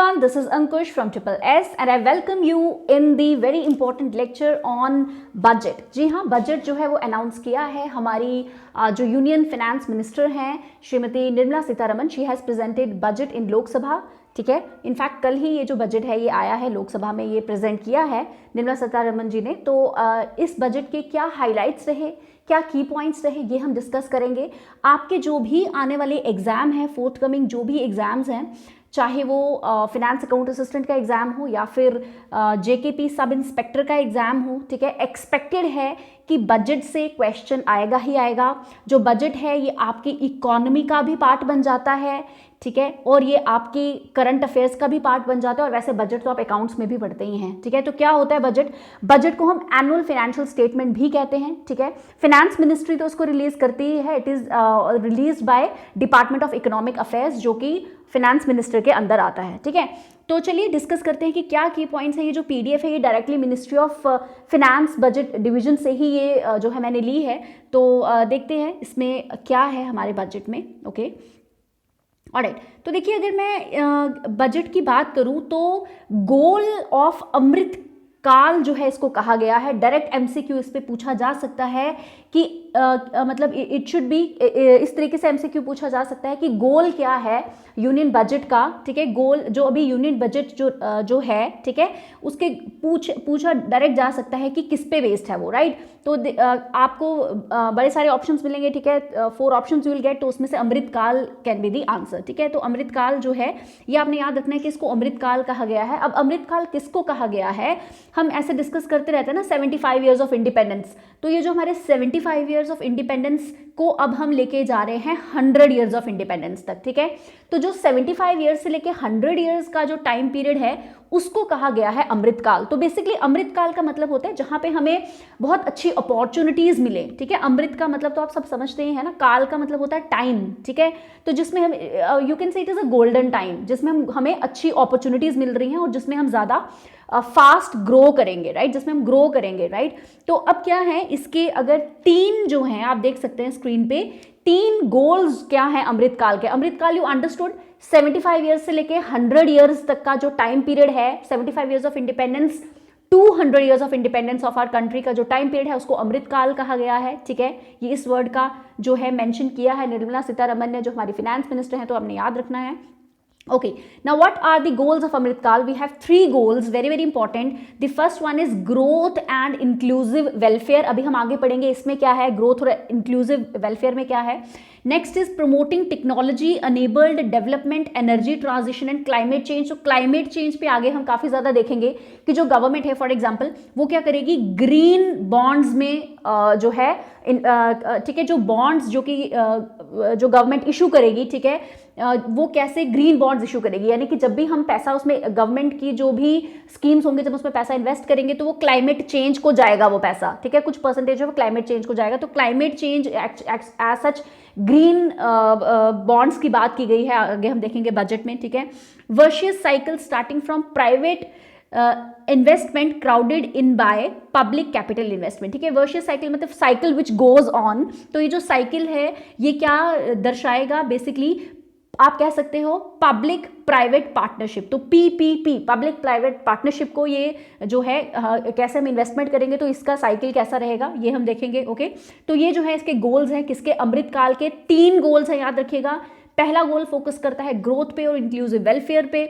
everyone, this is Ankush from Triple S and I welcome you in the very important lecture on budget. जी हाँ, budget जो है वो announce किया है हमारी जो यूनियन फाइनेंस मिनिस्टर हैं Shrimati Nirmala Sitharaman. She has presented budget in Lok Sabha. ठीक है, इनफैक्ट कल ही ये जो बजट है ये आया है लोकसभा में, ये प्रेजेंट किया है निर्मला सीतारमण जी ने. तो इस बजट के क्या हाइलाइट्स रहे, क्या की पॉइंट्स रहे, ये हम डिस्कस करेंगे. आपके जो भी आने वाले एग्जाम हैं, फोर्थ कमिंग जो भी एग्जाम्स हैं, चाहे वो फिनेंस अकाउंट असिस्टेंट का एग्ज़ाम हो या फिर जेकेपी सब इंस्पेक्टर का एग्ज़ाम हो, ठीक है, एक्सपेक्टेड है कि बजट से क्वेश्चन आएगा ही आएगा. जो बजट है ये आपकी इकोनॉमी का भी पार्ट बन जाता है, ठीक है, और ये आपकी करंट अफेयर्स का भी पार्ट बन जाता है. और वैसे बजट तो आप अकाउंट्स में भी पढ़ते ही हैं, ठीक है. तो क्या होता है बजट? बजट को हम एनुअल फाइनेंशियल स्टेटमेंट भी कहते हैं, ठीक है. फिनेंस मिनिस्ट्री तो उसको रिलीज करती ही है. It is release by department of economic affairs, जो कि फिनेंस मिनिस्टर के अंदर आता है, ठीक है. तो चलिए डिस्कस करते हैं कि क्या की पॉइंट्स हैं. ये जो पीडीएफ है ये directly ministry of finance budget division से ही ये जो है मैंने ली है. तो देखते हैं इसमें क्या है हमारे बजट में. Okay, alright. तो देखिए, अगर मैं बजट की बात करूं तो गोल ऑफ अमृत काल जो है इसको कहा गया है. डायरेक्ट एमसीक्यू इस पे पूछा जा सकता है कि मतलब इट शुड बी, इस तरीके से एमसीक्यू पूछा जा सकता है कि गोल क्या है यूनियन बजट का, ठीक है. गोल जो अभी यूनियन बजट जो है, ठीक है, उसके पूछा डायरेक्ट जा सकता है कि किस पे बेस्ड है वो, राइट. तो आपको बड़े सारे ऑप्शंस मिलेंगे, ठीक है, 4 ऑप्शंस यू विल गेट. तो उसमें से अमृतकाल कैन बी द आंसर, ठीक है. तो अमृतकाल जो है ये आपने याद रखना है कि इसको अमृतकाल कहा गया है. अब अमृतकाल किसको कहा गया है, हम ऐसे डिस्कस करते रहते हैं ना, 75 ईयर्स ऑफ इंडिपेंडेंस. तो ये जो हमारे 75 ईयर्स ऑफ इंडिपेंडेंस को अब हम लेके जा रहे हैं 100 ईयर्स ऑफ इंडिपेंडेंस तक, ठीक है. तो जो 75 ईयर्स से लेके 100 ईयर्स का जो टाइम पीरियड है उसको कहा गया है अमृतकाल. तो बेसिकली अमृतकाल का मतलब होता है जहां पे हमें बहुत अच्छी अपॉर्चुनिटीज मिले, ठीक है. अमृत का मतलब तो आप सब समझते ही है ना, काल का मतलब होता है टाइम, ठीक है. तो जिसमें हम यू कैन से it is a golden time, जिसमें हमें अच्छी अपॉर्चुनिटीज मिल रही हैं और जिसमें हम ज्यादा फास्ट ग्रो करेंगे, राइट, जिसमें हम ग्रो करेंगे, राइट. तो अब क्या है इसके, अगर 3 जो हैं आप देख सकते हैं स्क्रीन पे, 3 गोल्स क्या हैं अमृतकाल के. अमृतकाल यू अंडरस्टूड, 75 ईयर्स से लेके 100 ईयर्स तक का जो टाइम पीरियड है, 75 years of independence to 100 years of independence of our country का जो टाइम पीरियड है उसको अमृतकाल कहा गया है, ठीक है. ये इस वर्ड का जो है मेंशन किया है निर्मला सीतारमण ने, जो हमारी फाइनेंस मिनिस्टर हैं, तो आपने याद रखना है. Okay, now what are the goals of Amritkal? We have 3 goals, very important. The first one is growth and inclusive welfare. अभी हम आगे पढ़ेंगे इसमें क्या है, growth और inclusive welfare में क्या है. Next is promoting technology enabled development, energy transition and climate change. तो climate change पे आगे हम काफ़ी ज़्यादा देखेंगे कि जो गवर्नमेंट है फॉर एग्जाम्पल वो क्या करेगी, ग्रीन बॉन्ड्स में जो है ठीक है, जो बॉन्ड्स जो कि जो गवर्नमेंट इशू करेगी, ठीक है, वो कैसे ग्रीन बॉन्ड्स इशू करेगी. यानी कि जब भी हम पैसा उसमें, गवर्नमेंट की जो भी स्कीम्स होंगे, जब उसमें पैसा इन्वेस्ट करेंगे तो वो क्लाइमेट चेंज को जाएगा वो पैसा, ठीक है, कुछ परसेंटेज है वो क्लाइमेट चेंज को जाएगा. तो climate change as such green bonds की बात की गई है, आगे हम देखेंगे बजट में, ठीक है. Virtuous cycle starting from private investment crowded in by public capital investment, ठीक है. वर्चुअस साइकिल मतलब साइकिल विच गोज ऑन. तो ये जो साइकिल है ये क्या दर्शाएगा, बेसिकली आप कह सकते हो पब्लिक प्राइवेट पार्टनरशिप. तो पीपीपी, पब्लिक प्राइवेट पार्टनरशिप को ये जो है कैसे हम इन्वेस्टमेंट करेंगे तो इसका साइकिल कैसा रहेगा ये हम देखेंगे. ओके, तो ये जो है इसके गोल्स हैं, किसके, अमृतकाल के 3 गोल्स हैं, याद रखिएगा. पहला गोल फोकस करता है ग्रोथ पे और इंक्लूसिव वेलफेयर पे.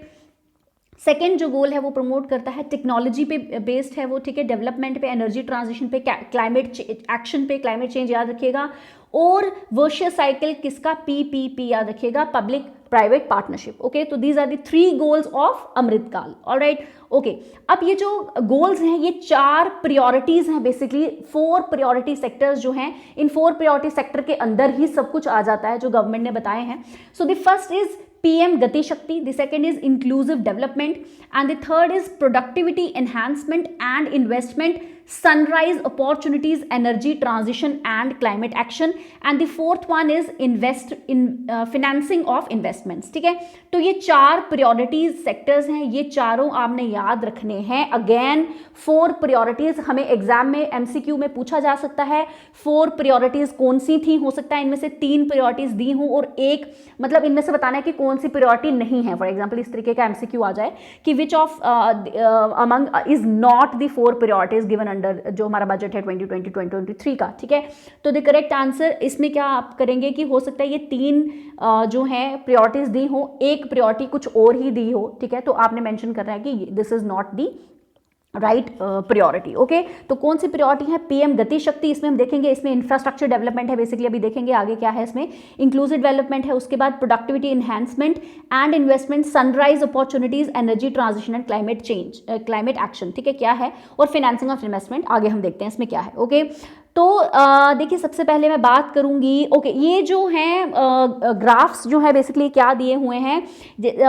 सेकेंड जो गोल है वो प्रमोट करता है टेक्नोलॉजी पे बेस्ड है वो, ठीक है, डेवलपमेंट पे, एनर्जी ट्रांजिशन पे, क्लाइमेट एक्शन पे, क्लाइमेट चेंज याद रखिएगा. और वर्चुअस साइकिल किसका, पीपीपी याद रखिएगा, पब्लिक प्राइवेट पार्टनरशिप. ओके, तो these are the 3 goals of Amritkaal. Alright, okay. अब ये जो गोल्स हैं ये 4 प्रायोरिटीज हैं, बेसिकली 4 प्रायोरिटी सेक्टर्स जो हैं, इन 4 प्रायोरिटी सेक्टर के अंदर ही सब कुछ आ जाता है जो गवर्नमेंट ने बताए हैं. So the first is PM Gati Shakti, the second is inclusive development and the third is productivity enhancement and investment sunrise opportunities, energy transition and climate action, and the fourth one is invest in financing of investments. ठीक है, तो ये 4 priorities sectors हैं, ये चारों आपने याद रखने हैं. अगेन 4 priorities हमें एग्जाम में MCQ में पूछा जा सकता है. 4 priorities कौन सी थी, हो सकता है इनमें से 3 priorities दी हूं और एक मतलब इनमें से बताना है कि कौन सी priority नहीं है. फॉर एग्जाम्पल इस तरीके का MCQ आ जाए कि which of among is not the 4 priorities given under जो हमारा बजट है 2020-2023 का. ठीक है, तो द करेक्ट आंसर इसमें क्या आप करेंगे कि हो सकता है ये 3 जो है प्रायोरिटीज दी हो, एक प्रायोरिटी कुछ और ही दी हो. ठीक है, तो आपने मेंशन करना है कि this is not the right priority. Okay, तो कौन सी प्रायोरिटी है? पीएम गति शक्ति, इसमें हम देखेंगे, इसमें इंफ्रास्ट्रक्चर डेवलपमेंट है बेसिकली, अभी देखेंगे आगे क्या है इसमें. इंक्लूसिव डेवलपमेंट है, उसके बाद productivity enhancement and investment, sunrise opportunities, energy transition and climate change, climate action. ठीक है, क्या है, और फाइनेंसिंग ऑफ इन्वेस्टमेंट आगे हम देखते हैं इसमें क्या है. ओके, तो देखिए सबसे पहले मैं बात करूंगी. ओके, ये जो हैं ग्राफ्स जो है बेसिकली क्या दिए हुए हैं.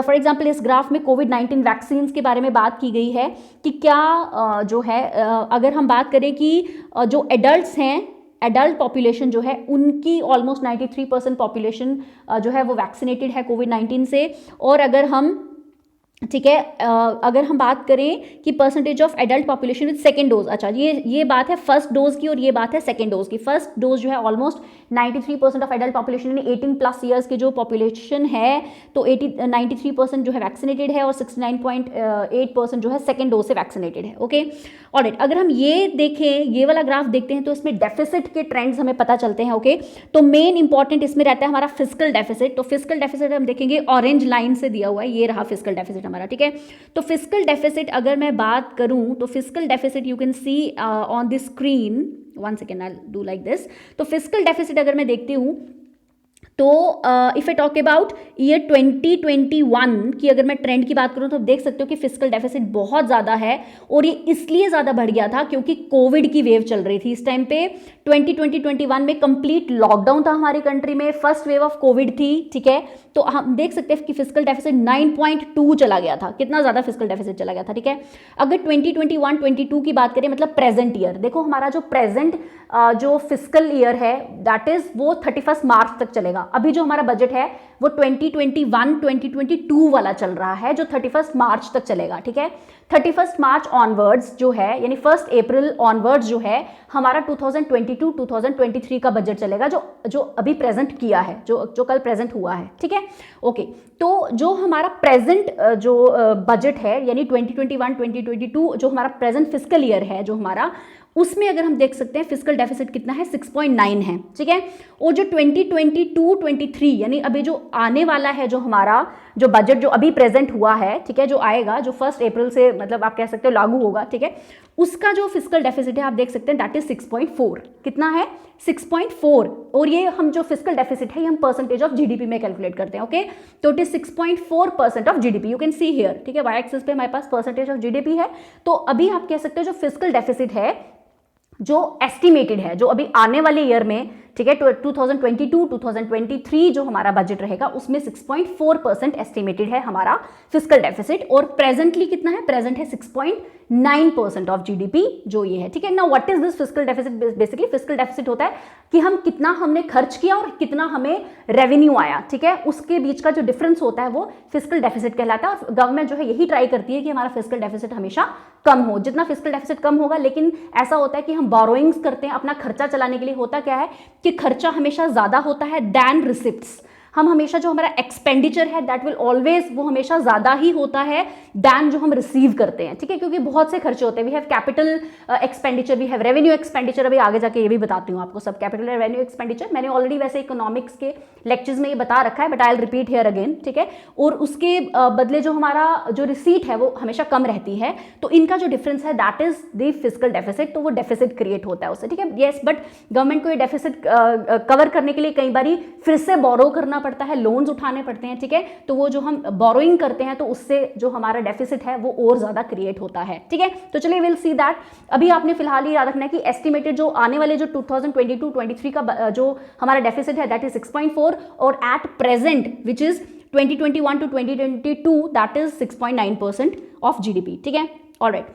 फॉर एग्जांपल इस ग्राफ में कोविड-19 वैक्सीन्स के बारे में बात की गई है कि क्या जो है अगर हम बात करें कि जो एडल्ट्स हैं, एडल्ट पॉपुलेशन जो है उनकी ऑलमोस्ट 93% पॉपुलेशन जो है वो वैक्सीनेटेड है कोविड-19 से. और अगर हम ठीक है अगर हम बात करें कि percentage of adult population with second dose, अच्छा ये बात है फर्स्ट डोज की और ये बात है सेकेंड डोज की. फर्स्ट डोज जो है ऑलमोस्ट 93% ऑफ एडल्ट पॉपुलेशन यानी 18+ ईयर्स की जो पॉपुलेशन है तो 93% जो है वैक्सीनेटेड है और 69.8% जो है सेकेंड डोज से वैक्सीनेटेड है. ओके, ऑलराइट, अगर हम ये देखें, ये वाला ग्राफ देखते हैं तो इसमें डेफिसिट के ट्रेंड्स हमें पता चलते हैं. ओके, तो मेन इंपॉर्टेंट इसमें रहता है हमारा फिस्कल डेफिसिट. तो फिस्कल डेफिसिट हम देखेंगे ऑरेंज लाइन से दिया हुआ है, ये रहा फिस्कल डेफिसिट हमारा. ठीक है, तो फिस्कल डेफिसिट अगर मैं बात करूं तो fiscal deficit you can see on the screen. One second, I do like this. तो फिस्कल डेफिसिट अगर मैं देखती हूं तो if I talk about year 2021 की अगर मैं ट्रेंड की बात करूं तो आप देख सकते हो कि फिस्कल डेफिसिट बहुत ज़्यादा है और ये इसलिए ज़्यादा बढ़ गया था क्योंकि कोविड की वेव चल रही थी इस टाइम पे. 2020-21 में कंप्लीट लॉकडाउन था हमारी कंट्री में, फर्स्ट वेव ऑफ कोविड थी. ठीक है, तो हम देख सकते हैं कि फिस्कल डेफिसिट 9.2 चला गया था. कितना ज़्यादा फिस्कल डेफिसिट चला गया था. ठीक है, अगर 2021-22 की बात करें मतलब प्रेजेंट ईयर, देखो हमारा जो प्रेजेंट जो फिस्कल ईयर है दैट इज वो 31 मार्च तक चलेगा. अभी जो हमारा बजट है वो 2021-2022 वाला चल रहा है जो 31 मार्च तक चलेगा. ठीक है, 31 मार्च ऑनवर्ड्स जो है यानी 1 अप्रैल ऑनवर्ड्स जो है हमारा 2022-2023 का बजट चलेगा जो अभी प्रेजेंट किया है, जो कल प्रेजेंट हुआ है. ठीक है, ओके, तो जो हमारा प्रेजेंट जो बजट है यानी 2021-2022 जो हमारा प्रेजेंट फिस्कल ईयर है जो हमारा, उसमें अगर हम देख सकते हैं फिस्कल डेफिसिट कितना है, 6.9 है. ठीक है, और जो 2022-23 यानी अभी जो आने वाला है जो हमारा जो बजट जो अभी प्रेजेंट हुआ है, ठीक है, जो आएगा जो 1 अप्रैल से मतलब आप कह सकते हो लागू होगा. ठीक है, उसका जो फिस्कल डेफिसिट है आप देख सकते हैं दैट इज 6.4. कितना है, 6.4. और ये हम जो फिस्कल डेफिसिट है ये हम परसेंटेज ऑफ जीडीपी में कैलकुलेट करते हैं. ओके, तो it is 6.4% of GDP, you can see here. ठीक है, वाई एक्सिस पे हमारे पास परसेंटेज ऑफ जीडीपी है. तो अभी आप कह सकते हो जो फिस्कल डेफिसिट है जो एस्टिमेटेड है जो अभी आने वाले ईयर में, ठीक है, 2022-2023 जो हमारा बजट रहेगा उसमें 6.4% एस्टिमेटेड है हमारा फिस्कल डेफिसिट. और प्रेजेंटली कितना है, प्रेजेंट है 6.9% ऑफ जीडीपी जो ये है. ठीक है, now what is this fiscal deficit? Basically fiscal deficit होता है कि हम कितना हमने खर्च किया और कितना हमें रेवेन्यू आया. ठीक है, उसके बीच का जो डिफरेंस होता है वो फिस्कल डेफिसिट कहलाता है. और गवर्नमेंट जो है यही ट्राई करती है कि हमारा फिस्कल डेफिसिट हमेशा कम हो. जितना फिस्कल डेफिसिट कम होगा, लेकिन ऐसा होता है कि हम बोरोइंग्स करते हैं अपना खर्चा चलाने के लिए. होता क्या है कि खर्चा हमेशा ज्यादा होता है देन रिसिप्ट्स. हम हमेशा जो हमारा एक्सपेंडिचर है दैट विल ऑलवेज वो हमेशा ज्यादा ही होता है दैन जो हम रिसीव करते हैं. ठीक है, क्योंकि बहुत से खर्चे होते हैं. We have capital expenditure, we have revenue expenditure. अभी आगे जाके ये भी बताती हूँ आपको सब कैपिटल रेवेन्यू एक्सपेंडिचर. मैंने ऑलरेडी वैसे इकोनॉमिक्स के लेक्चर्स में ये बता रखा है but I will repeat here again. ठीक है, और उसके बदले जो हमारा जो रिसीट है वो हमेशा कम रहती है. तो इनका जो डिफरेंस है that is the fiscal deficit. तो वो डेफिसिट क्रिएट होता है उससे. ठीक है, येस, बट गवर्नमेंट को ये डेफिसिट कवर करने के लिए कई बार फिर से बोरो करना पड़ता है, लोन्स उठाने पड़ते हैं. ठीक है, तो वो जो हम बोरोइंग करते हैं तो उससे जो हमारा डेफिसिट है वो और ज्यादा क्रिएट होता है. ठीक है, तो चलिए विल सी दैट. अभी आपने फिलहाल ये याद रखना है कि एस्टिमेटेड जो आने वाले जो 2022-23 का जो हमारा डेफिसिट है दैट इज 6.4 और at present which is 2021-2022 that is 6.9% of GDP. ठीक है, ऑलराइट.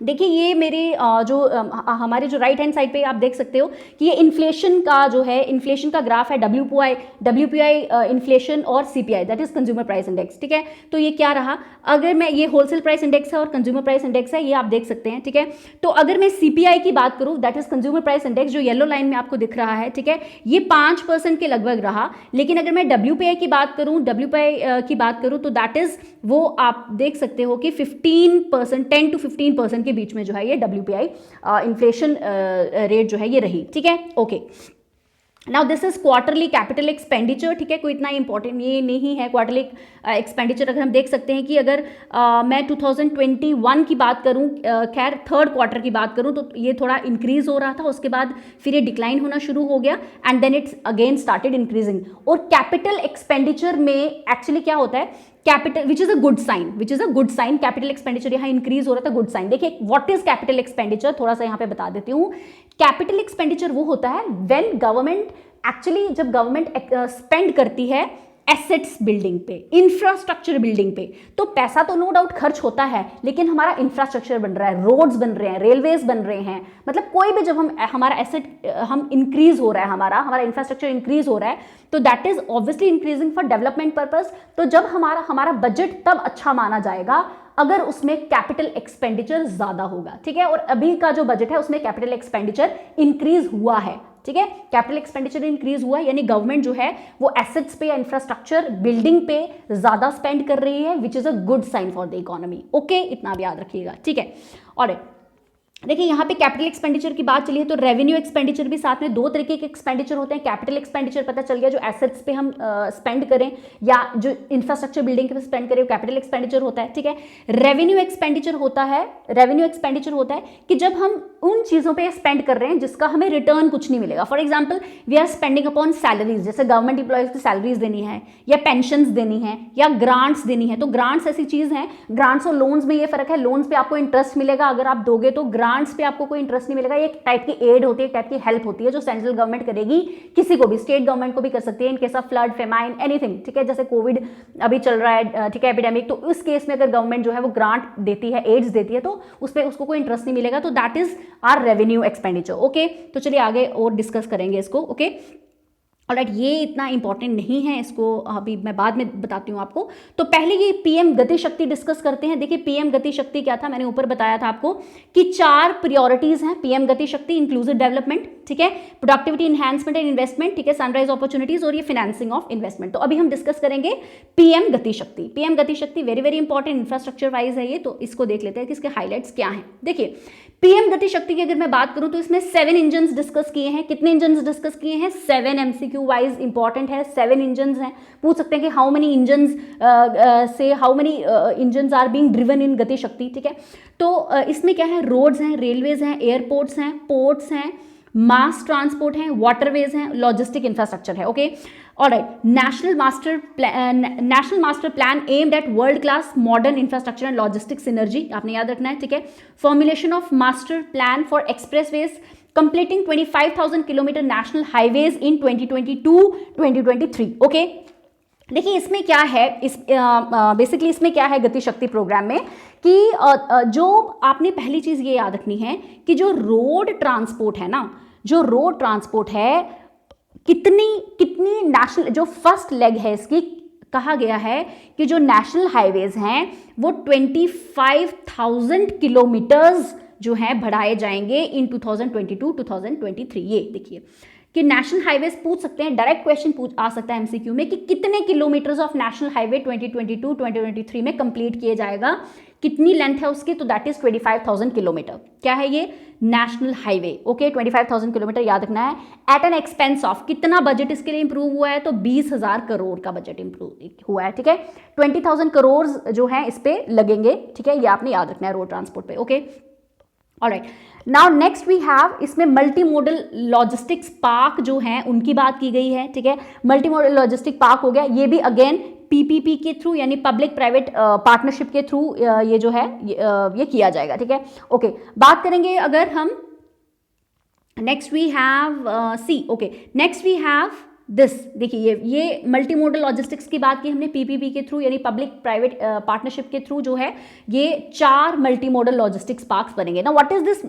देखिए ये मेरे हमारे जो राइट हैंड साइड पे आप देख सकते हो कि ये इन्फ्लेशन का जो है, इन्फ्लेशन का ग्राफ है, डब्ल्यूपीआई इन्फ्लेशन और CPI, that is consumer price index, ठीक है। तो ये क्या रहा, अगर मैं, ये होलसेल प्राइस इंडेक्स है और कंज्यूमर प्राइस इंडेक्स है, ये आप देख सकते हैं, ठीक है। तो अगर मैं सीपीआई की बात करूं, that is consumer price index, जो येलो लाइन में आपको दिख रहा है, ठीक है, ये 5% के लगभग रहा। लेकिन अगर मैं डब्ल्यूपीआई की बात करूं तो दैट इज, वो आप देख सकते हो कि 15%, 10 to 15% के बीच में जो है ये डब्ल्यूपीआई इन्फ्लेशन रेट जो है ये रही, ठीक है। Okay, now this is quarterly capital expenditure, ठीक है, कोई इतना इंपॉर्टेंट ये नहीं है क्वार्टरली एक्सपेंडिचर। अगर हम देख सकते हैं कि अगर मैं 2021 की बात करूं, खैर थर्ड क्वार्टर की बात करूं, तो ये थोड़ा इंक्रीज हो रहा था, उसके बाद फिर ये डिक्लाइन होना शुरू हो गया and then it's again started increasing. और कैपिटल एक्सपेंडिचर में एक्चुअली क्या होता है, capital, which is a good sign, capital expenditure यहाँ इंक्रीज हो रहा था, गुड साइन। देखिए व्हाट इज कैपिटल एक्सपेंडिचर, थोड़ा सा यहाँ पे बता देती हूँ। कैपिटल एक्सपेंडिचर वो होता है व्हेन गवर्नमेंट, एक्चुअली जब गवर्नमेंट स्पेंड करती है एसेट्स बिल्डिंग पे, इंफ्रास्ट्रक्चर बिल्डिंग पे, तो पैसा तो नो डाउट खर्च होता है, लेकिन हमारा इंफ्रास्ट्रक्चर बन रहा है, रोड्स बन रहे हैं, रेलवेज बन रहे हैं, मतलब कोई भी जब हमारा एसेट हम इंक्रीज हो रहा है, हमारा इंफ्रास्ट्रक्चर इंक्रीज हो रहा है, तो that is obviously increasing for development purpose. तो जब हमारा बजट तब अच्छा माना जाएगा अगर उसमें कैपिटल एक्सपेंडिचर ज्यादा होगा, ठीक है। और अभी का जो बजट है उसमें कैपिटल एक्सपेंडिचर इंक्रीज हुआ है, ठीक है, कैपिटल एक्सपेंडिचर इंक्रीज हुआ है, यानी गवर्नमेंट जो है वो एसेट्स पे या इंफ्रास्ट्रक्चर बिल्डिंग पे ज्यादा स्पेंड कर रही है, which is a good sign for the economy. Okay, इतना भी याद रखिएगा, ठीक है। और देखिए यहाँ पे कैपिटल एक्सपेंडिचर की बात चली है, तो रेवेन्यू एक्सपेंडिचर भी साथ में, दो तरीके के एक्सपेंडिचर होते हैं। कैपिटल एक्सपेंडिचर पता चल गया, जो एसेट्स पे हम स्पेंड करें या जो इंफ्रास्ट्रक्चर बिल्डिंग पे स्पेंड करें, कैपिटल एक्सपेंडिचर होता है, ठीक है। रेवेन्यू एक्सपेंडिचर होता है कि जब हम उन चीजों पे स्पेंड कर रहे हैं जिसका हमें रिटर्न कुछ नहीं मिलेगा। For example, we are spending upon salaries, जैसे गवर्नमेंट इंप्लॉयज की सैलरीज देनी है, या पेंशन देनी है, या ग्रांट्स देनी है। तो ग्रांट्स ऐसी चीज है, ग्रांट्स और लोन्स में ये फर्क है, लोन्स पे आपको इंटरेस्ट मिलेगा अगर आप दोगे, तो ग्रांट्स पे आपको कोई इंटरेस्ट नहीं मिलेगा। ये एक टाइप की एड होती है, एक टाइप की हेल्प होती है जो सेंट्रल गवर्नमेंट करेगी किसी को भी, स्टेट गवर्नमेंट को भी कर सकती है in case of flood, famine, anything, ठीक है। जैसे कोविड अभी चल रहा है, ठीक है, एपिडेमिक, तो उस केस में अगर गवर्नमेंट जो है वो ग्रांट देती है, एड्स देती है, तो उसमें उसको कोई इंटरेस्ट नहीं मिलेगा। तो that is our revenue expenditure. Okay, तो चलिए आगे और डिस्कस करेंगे इसको। ओके, ऑलराइट, ये इतना इंपॉर्टेंट नहीं है, इसको अभी मैं बाद में बताती हूँ आपको। तो पहले ये पीएम गति शक्ति डिस्कस करते हैं। देखिए पीएम गति शक्ति क्या था, मैंने ऊपर बताया था आपको कि 4 प्रायोरिटीज हैं पीएम गति शक्ति, इंक्लूसिव डेवलपमेंट, ठीक है, प्रोडक्टिविटी एनहांसमेंट एंड इन्वेस्टमेंट, ठीक है, सनराइज अपॉर्चुनिटीज, और ये फाइनेंसिंग ऑफ इन्वेस्टमेंट। तो अभी हम डिस्कस करेंगे पीएम गति शक्ति। पीएम गति शक्ति very very important, infrastructure wise है ये, तो इसको देख लेते हैं कि इसके हाईलाइट्स क्या हैं। देखिए पीएम गति शक्ति की अगर मैं बात करूं तो इसमें 7 इंजन डिस्कस किए हैं। कितने इंजन डिस्कस किए हैं? 7, एमसीक्यू वाइज इंपॉर्टेंट है, 7 इंजन हैं। पूछ सकते हैं कि how many engine are being driven in Gati Shakti, ठीक है। तो इसमें क्या है, रोड्स हैं, रेलवेज हैं, एयरपोर्ट्स हैं, पोर्ट्स हैं, मास ट्रांसपोर्ट हैं, वाटरवेज हैं, लॉजिस्टिक इंफ्रास्ट्रक्चर है। Okay, alright, national master plan aimed at world class modern infrastructure and logistic synergy, आपने याद रखना है, ठीक है। Formulation of master plan for expressways, completing 25,000 kilometre national highways in 2022-2023। Okay, देखिए इसमें क्या है, बेसिकली इसमें क्या है गति शक्ति प्रोग्राम में कि जो आपने पहली चीज ये याद रखनी है कि जो रोड ट्रांसपोर्ट है ना, जो रोड ट्रांसपोर्ट है, कितनी नेशनल, जो फर्स्ट लेग है इसकी, कहा गया है कि जो नेशनल हाईवेज हैं वो 25,000 किलोमीटर्स जो हैं बढ़ाए जाएंगे इन 2022-2023। ये देखिए कि नेशनल हाईवेज पूछ सकते हैं, डायरेक्ट क्वेश्चन आ सकता है एमसीक्यू में कि कितने किलोमीटर्स ऑफ नेशनल हाईवे 2022-2023 में कंप्लीट किए जाएगा, कितनी लेंथ है उसकी, तो दैट इज 25,000 किलोमीटर। क्या है ये? National highway. ओके, 25,000 किलोमीटर याद रखना है। एट एन एक्सपेंस ऑफ, कितना बजट इसके लिए इंप्रूव हुआ है, तो 20,000 करोड़ का बजट इंप्रूव हुआ है, ठीक है। 20,000 करोड़ जो है इस पे लगेंगे, ठीक है, ये आपने याद रखना है रोड ट्रांसपोर्ट पे। Okay, alright, now next we have, इसमें मल्टी मॉडल लॉजिस्टिक्स पार्क जो हैं उनकी बात की गई है, ठीक है। मल्टी मॉडल लॉजिस्टिक पार्क हो गया, ये भी अगेन पीपीपी के थ्रू यानी पब्लिक प्राइवेट पार्टनरशिप के थ्रू ये जो है ये किया जाएगा, ठीक है। ओके, बात करेंगे अगर हम, next we have C, okay, next we have this, देखिए ये मल्टी मॉडल लॉजिस्टिक्स की बात की हमने पीपीपी के थ्रू, यानी पब्लिक प्राइवेट पार्टनरशिप के थ्रू जो है ये 4 मल्टी मॉडल लॉजिस्टिक्स पार्क्स बनेंगे ना। व्हाट इज दिस,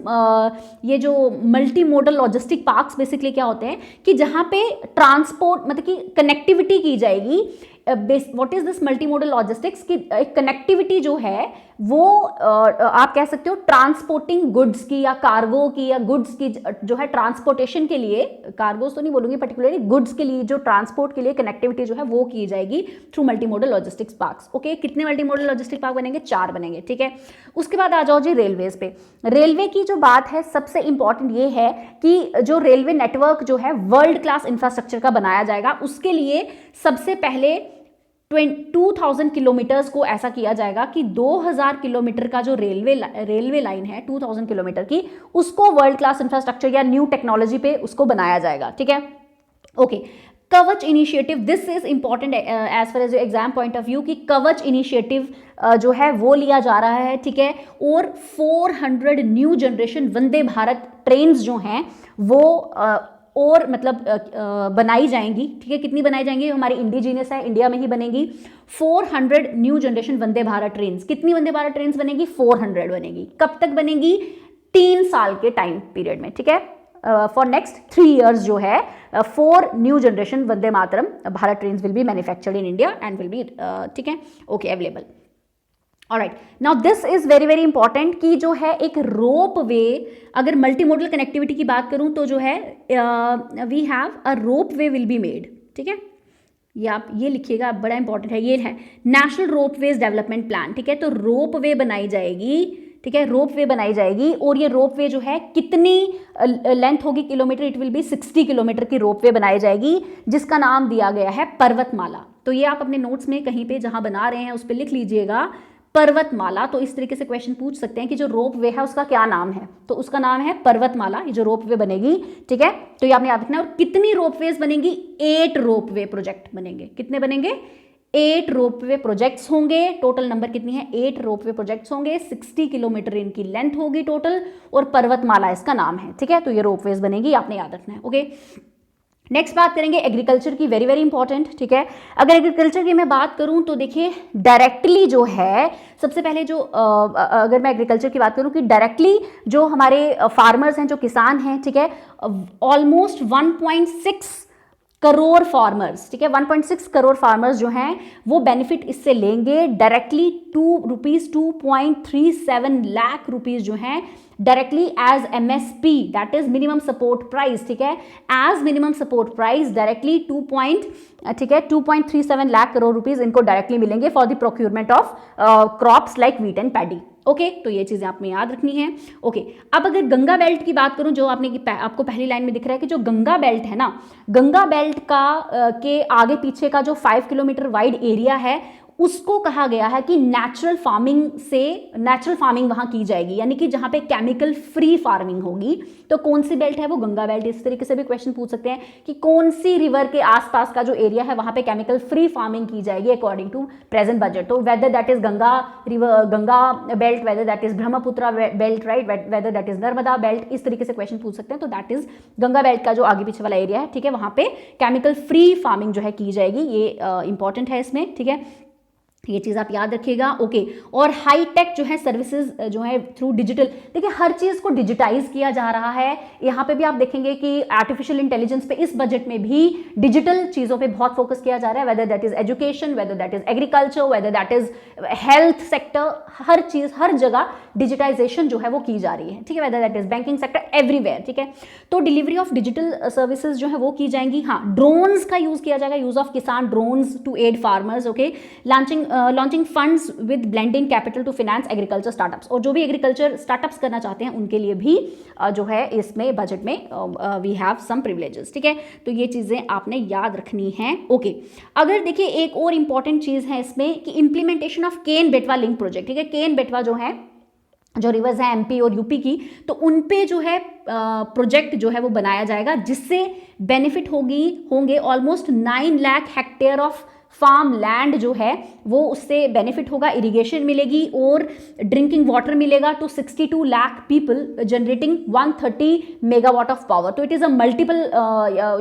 ये जो multi modal logistic parks basically क्या होते हैं कि जहां पे ट्रांसपोर्ट मतलब कि कनेक्टिविटी की जाएगी। What is this multi modal logistics की कनेक्टिविटी जो है वो आप कह सकते हो ट्रांसपोर्टिंग गुड्स की या कार्गो की या गुड्स की जो है ट्रांसपोर्टेशन के लिए, कार्गोस तो नहीं बोलूंगी पर्टिकुलरली, गुड्स के लिए जो ट्रांसपोर्ट के लिए कनेक्टिविटी जो है वो की जाएगी through multi modal logistics parks. Okay, कितने मल्टी मॉडल लॉजिस्टिक पार्क बनेंगे? 4 बनेंगे, ठीक है। उसके बाद आ जाओ जी रेलवेज पे। रेलवे की जो बात है सबसे इंपॉर्टेंट ये है कि जो रेलवे नेटवर्क जो है वर्ल्ड क्लास इंफ्रास्ट्रक्चर का बनाया जाएगा। उसके लिए सबसे पहले 2000 किलोमीटर्स को ऐसा किया जाएगा कि 2000 किलोमीटर का जो रेलवे लाइन है 2000 किलोमीटर की, उसको वर्ल्ड क्लास इंफ्रास्ट्रक्चर या न्यू टेक्नोलॉजी पे उसको बनाया जाएगा, ठीक है। Okay, Kavach initiative, this is important as far as exam point of view कि कवच इनिशिएटिव जो है वो लिया जा रहा है, ठीक है। और 400 new generation Vande Bharat trains जो हैं वो और मतलब बनाई जाएंगी, ठीक है। कितनी बनाई जाएंगी? हमारी इंडिजीनियस है, इंडिया में ही बनेगी। 400 new generation Vande Bharat trains. कितनी वंदे भारत ट्रेन्स बनेगी? 400 बनेगी। कब तक बनेगी? 3 साल के टाइम पीरियड में, ठीक है। फॉर नेक्स्ट 3 years जो है 4 new generation Vande Mataram Bharat trains will be manufactured in India and will be, ठीक है, okay, available. Alright, now this is very very important कि जो है एक रोप वे, अगर मल्टी मॉडल कनेक्टिविटी की बात करूं तो जो है we have a ropeway will be made, ठीक है। ये आप ये लिखिएगा, बड़ा इंपॉर्टेंट है, ये है नेशनल रोप वेज डेवलपमेंट प्लान, ठीक है। तो रोप वे बनाई जाएगी, ठीक है, रोप वे बनाई जाएगी। और ये रोप वे जो है कितनी लेंथ होगी kilometre? It will be 60 kilometre की रोप वे बनाई जाएगी, जिसका नाम दिया गया है पर्वतमाला। तो ये आप अपने नोट्स में कहीं पे जहां बना रहे हैं उस पर लिख लीजिएगा पर्वतमाला। तो इस तरीके से क्वेश्चन पूछ सकते हैं कि जो रोप वे है उसका क्या नाम है, तो उसका नाम है पर्वतमाला, ये जो रोप वे बनेगी, ठीक है। तो ये आपने याद रखना है। और कितनी रोप वेज बनेंगी? 8 रोप वे प्रोजेक्ट बनेंगे। कितने बनेंगे? 8 रोप वे प्रोजेक्ट्स होंगे। टोटल नंबर कितनी है? 8 रोप वे प्रोजेक्ट्स होंगे। 60 किलोमीटर इनकी लेंथ होगी टोटल, और पर्वतमाला इसका नाम है, ठीक है। तो ये रोप वेज बनेगी, आपने याद रखना है, ओके। नेक्स्ट बात करेंगे एग्रीकल्चर की, वेरी वेरी इंपॉर्टेंट, ठीक है। अगर एग्रीकल्चर की मैं बात करूं तो देखिए डायरेक्टली जो है, सबसे पहले जो अगर मैं एग्रीकल्चर की बात करूं कि डायरेक्टली जो हमारे फार्मर्स हैं, जो किसान हैं, ठीक है, ऑलमोस्ट 1.6 करोड़ फार्मर्स, ठीक है, 1.6 करोड़ फार्मर्स जो हैं वो बेनिफिट इससे लेंगे डायरेक्टली। 2.37 लाख रुपीज जो हैं directly as MSP, that is minimum support price, ठीक है, as minimum support price directly 2.37 lakh crore rupees इनको डायरेक्टली मिलेंगे for the procurement of crops like wheat and paddy. Okay, तो ये चीजें आपने याद रखनी है। ओके, अब अगर गंगा बेल्ट की बात करूं, जो आपको पहली लाइन में दिख रहा है कि जो गंगा बेल्ट है ना, गंगा बेल्ट का के आगे पीछे का जो 5 किलोमीटर वाइड एरिया है उसको कहा गया है कि नेचुरल फार्मिंग वहां की जाएगी, यानी कि जहां पे केमिकल फ्री फार्मिंग होगी। तो कौन सी बेल्ट है? वो गंगा बेल्ट। इस तरीके से भी क्वेश्चन पूछ सकते हैं कि कौन सी रिवर के आसपास का जो एरिया है वहां पे केमिकल फ्री फार्मिंग की जाएगी अकॉर्डिंग टू प्रेजेंट बजट। तो weather that is Ganga river, Ganga belt, weather that is Brahmaputra belt, right, weather that is Narmada belt, इस तरीके से क्वेश्चन पूछ सकते हैं। तो दैट इज गंगा बेल्ट का जो आगे पीछे वाला एरिया है, ठीक है, वहां पे केमिकल फ्री फार्मिंग जो है की जाएगी। ये इंपॉर्टेंट है इसमें, ठीक है, ये चीज़ आप याद रखिएगा। ओके, और हाई टेक जो है सर्विसेज जो है थ्रू डिजिटल, देखिए हर चीज़ को डिजिटाइज किया जा रहा है। यहाँ पे भी आप देखेंगे कि आर्टिफिशियल इंटेलिजेंस पे इस बजट में भी डिजिटल चीज़ों पे बहुत फोकस किया जा रहा है, whether that is education, whether that is agriculture, whether that is health sector, हर चीज़ हर जगह डिजिटाइजेशन जो है वो की जा रही है, ठीक है, whether that is banking sector, everywhere, ठीक है। तो डिलीवरी ऑफ डिजिटल सर्विसेज जो है वो की जाएंगी। हाँ, ड्रोन्स का यूज़ किया जाएगा, use of kisan drones to aid farmers. Okay, launching funds with blending capital to finance agriculture startups, और जो भी एग्रीकल्चर स्टार्टअप्स करना चाहते हैं उनके लिए भी जो है इसमें बजट में वी हैव सम प्रिविलेजेस, ठीक है। तो ये चीज़ें आपने याद रखनी है। ओके, अगर देखिए एक और इंपॉर्टेंट चीज़ है इसमें कि इंप्लीमेंटेशन ऑफ केन बेटवा लिंक प्रोजेक्ट, ठीक है। केन बेटवा जो है, जो रिवर्स है MP और UP की, तो उन पे जो है प्रोजेक्ट जो है वो बनाया जाएगा, जिससे बेनिफिट होंगे almost 9 lakh hectare of farm land जो है वो उससे बेनिफिट होगा, इरिगेशन मिलेगी और ड्रिंकिंग वाटर मिलेगा to 62 lakh people generating 130 megawatt of power. तो it is a multiple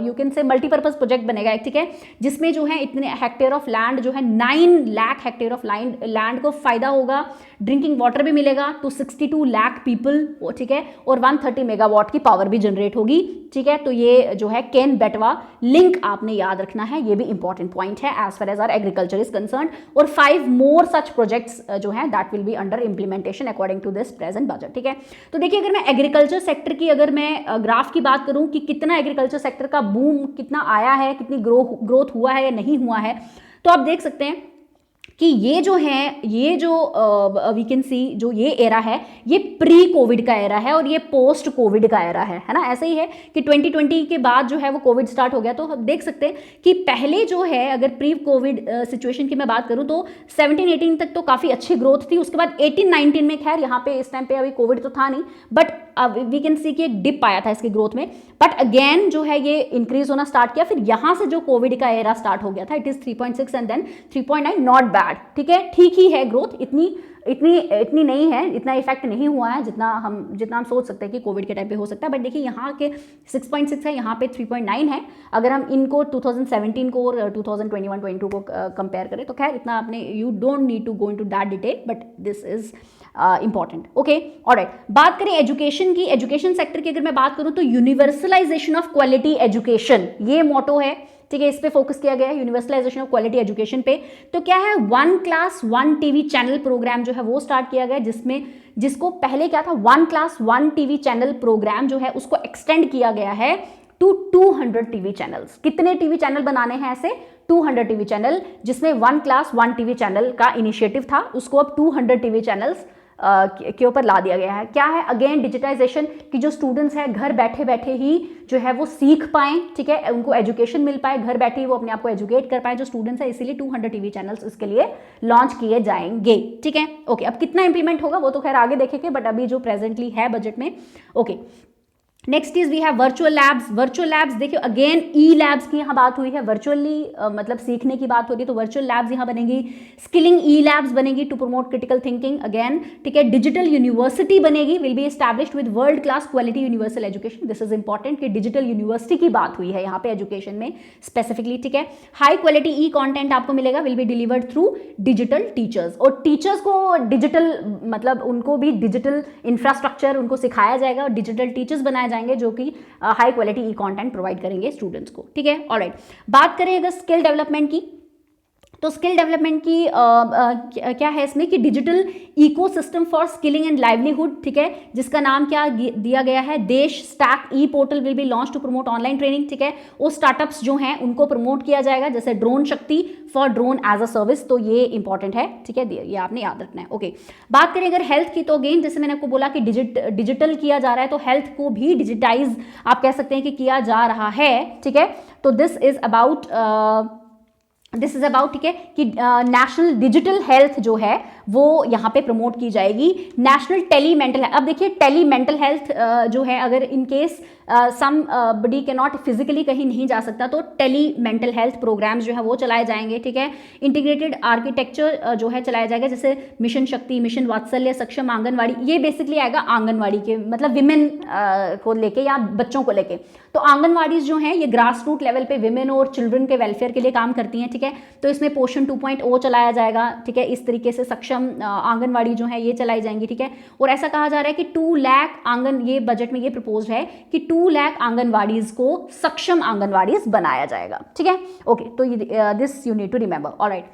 you can say multipurpose project बनेगा, ठीक है, जिसमें जो है इतने हेक्टेयर ऑफ लैंड जो है 9 लाख हेक्टेयर ऑफ लैंड को फायदा होगा, ड्रिंकिंग वाटर भी मिलेगा टू 62 लाख पीपल, ठीक है, और 130 मेगावाट की पावर भी जनरेट होगी, ठीक है। तो ये जो है केन बेटवा लिंक आपने याद रखना है, ये भी इंपॉर्टेंट पॉइंट है as far as our agriculture is concern. और 5 मोर सच प्रोजेक्ट्स जो है that will be under implementation according to this present budget, ठीक है। तो देखिए अगर मैं एग्रीकल्चर सेक्टर की अगर मैं ग्राफ की बात करूं कि कितना एग्रीकल्चर सेक्टर का बूम कितना आया है, कितनी ग्रोथ हुआ है या नहीं हुआ है, तो आप देख सकते हैं कि ये जो वी कैन सी जो ये एरा है ये प्री कोविड का एरा है और ये पोस्ट कोविड का एरा है ना। ऐसे ही है कि 2020 के बाद जो है वो कोविड स्टार्ट हो गया, तो हम देख सकते हैं कि पहले जो है अगर प्री कोविड सिचुएशन की मैं बात करूं तो 17-18 तक तो काफ़ी अच्छी ग्रोथ थी, उसके बाद 18-19 में खैर यहाँ पे इस टाइम पे अभी कोविड तो था नहीं, बट वी कैन सी कि एक डिप आया था इसकी ग्रोथ में, बट अगेन जो है ये इंक्रीज होना स्टार्ट किया, फिर यहाँ से जो कोविड का एरा स्टार्ट हो गया था it is 3.6 and then 3.9, not bad, ठीक है, ठीक ही है ग्रोथ, इतनी नहीं है, इतना इफेक्ट नहीं हुआ है जितना हम सोच सकते हैं कि कोविड के टाइम पे हो सकता है। बट देखिए यहाँ के 6.6 है, यहाँ पे 3.9 है, अगर हम इनको 2017 को और 2021-22 को कंपेयर करें तो खैर इतना आपने you don't need to go into that detail, but this is important, okay alright. बात करें एजुकेशन की, एजुकेशन सेक्टर की अगर मैं बात करूं तो यूनिवर्सलाइजेशन ऑफ क्वालिटी एजुकेशन ये मोटो है, ठीक है, इस पे फोकस किया गया है यूनिवर्सलाइजेशन ऑफ क्वालिटी एजुकेशन पे। तो क्या है, 1 क्लास 1 टीवी चैनल प्रोग्राम जो है वो स्टार्ट किया गया, जिसको पहले क्या था 1 क्लास 1 टीवी चैनल प्रोग्राम जो है उसको एक्सटेंड किया गया है टू 200 टीवी चैनल्स। कितने टीवी चैनल बनाने हैं ऐसे? 200 टीवी चैनल, जिसमें 1 क्लास 1 टीवी चैनल का इनिशिएटिव था, उसको अब 200 टीवी चैनल्स के ऊपर ला दिया गया है। क्या है, अगेन डिजिटाइजेशन की जो स्टूडेंट्स हैं घर बैठे बैठे ही जो है वो सीख पाएं, ठीक है, उनको एजुकेशन मिल पाए, घर बैठे ही वो अपने आप को एजुकेट कर पाए जो स्टूडेंट्स है, इसीलिए 200 टीवी चैनल्स इसके लिए लॉन्च किए जाएंगे, ठीक है, ओके। अब कितना इंप्लीमेंट होगा वो तो खैर आगे देखेंगे, बट अभी जो प्रेजेंटली है बजट में, okay. Next is we have virtual labs. Virtual labs देखिए अगेन ई लैब्स की यहाँ बात हुई है, वर्चुअली मतलब सीखने की बात हो रही है, तो वर्चुअल लैब्स यहाँ बनेंगी, स्किलिंग ई लैब्स बनेगी to promote critical thinking again, ठीक है, डिजिटल यूनिवर्सिटी बनेगी, will be established with world class quality universal education. This is important कि डिजिटल यूनिवर्सिटी की बात हुई है यहाँ पे एजुकेशन में स्पेसिफिकली, ठीक है। हाई क्वालिटी ई कॉन्टेंट आपको मिलेगा, will be delivered through digital teachers, और टीचर्स को डिजिटल मतलब उनको भी डिजिटल इंफ्रास्ट्रक्चर उनको सिखाया जाएगा और डिजिटल टीचर्स बनाए जाएंगे जो कि हाई क्वालिटी ई कंटेंट प्रोवाइड करेंगे स्टूडेंट्स को, ठीक है, ऑलराइट। बात करें अगर स्किल डेवलपमेंट की, तो स्किल डेवलपमेंट की क्या है इसमें कि digital ecosystem for skilling and livelihood, ठीक है, जिसका नाम क्या दिया गया है, Desh stack e portal will be launch to promote online training, ठीक है। वो स्टार्टअप्स जो हैं उनको प्रमोट किया जाएगा, जैसे drone Shakti for drone as a service, तो ये इंपॉर्टेंट है, ठीक है, ये आपने याद रखना है, ओके। बात करें अगर हेल्थ की, तो अगेन जैसे मैंने आपको बोला कि डिजिटल किया जा रहा है, तो हेल्थ को भी डिजिटाइज आप कह सकते हैं कि किया जा रहा है, ठीक है। तो दिस इज अबाउट ठीक है कि नेशनल डिजिटल हेल्थ जो है वो यहाँ पे प्रमोट की जाएगी। नेशनल टेली मेंटल हेल्थ, अब देखिए टेली मेंटल हेल्थ जो है अगर इन केस सम बडी के नॉट फिजिकली कहीं नहीं जा सकता तो टेली मेंटल हेल्थ प्रोग्राम्स जो है वो चलाए जाएंगे, ठीक है। इंटीग्रेटेड आर्किटेक्चर जो है चलाया जाएगा, जैसे मिशन शक्ति, मिशन वात्सल्य, सक्षम आंगनवाड़ी, ये बेसिकली आएगा आंगनवाड़ी के मतलब विमेन को लेके या बच्चों को लेके। तो आंगनवाड़ीज जो हैं ये ग्रास रूट लेवल पे विमेन और चिल्ड्रन के वेलफेयर के लिए काम करती हैं, ठीक है। तो इसमें पोषण 2.0 चलाया जाएगा, ठीक है, इस तरीके से सक्षम आंगनवाड़ी जो है ये चलाई जाएंगी, ठीक है। और ऐसा कहा जा रहा है कि 2 लाख ये बजट में ये प्रपोज है कि 2 लाख आंगनवाड़ीज को सक्षम आंगनवाड़ीज बनाया जाएगा, ठीक है, ओके। तो this you need to remember, alright.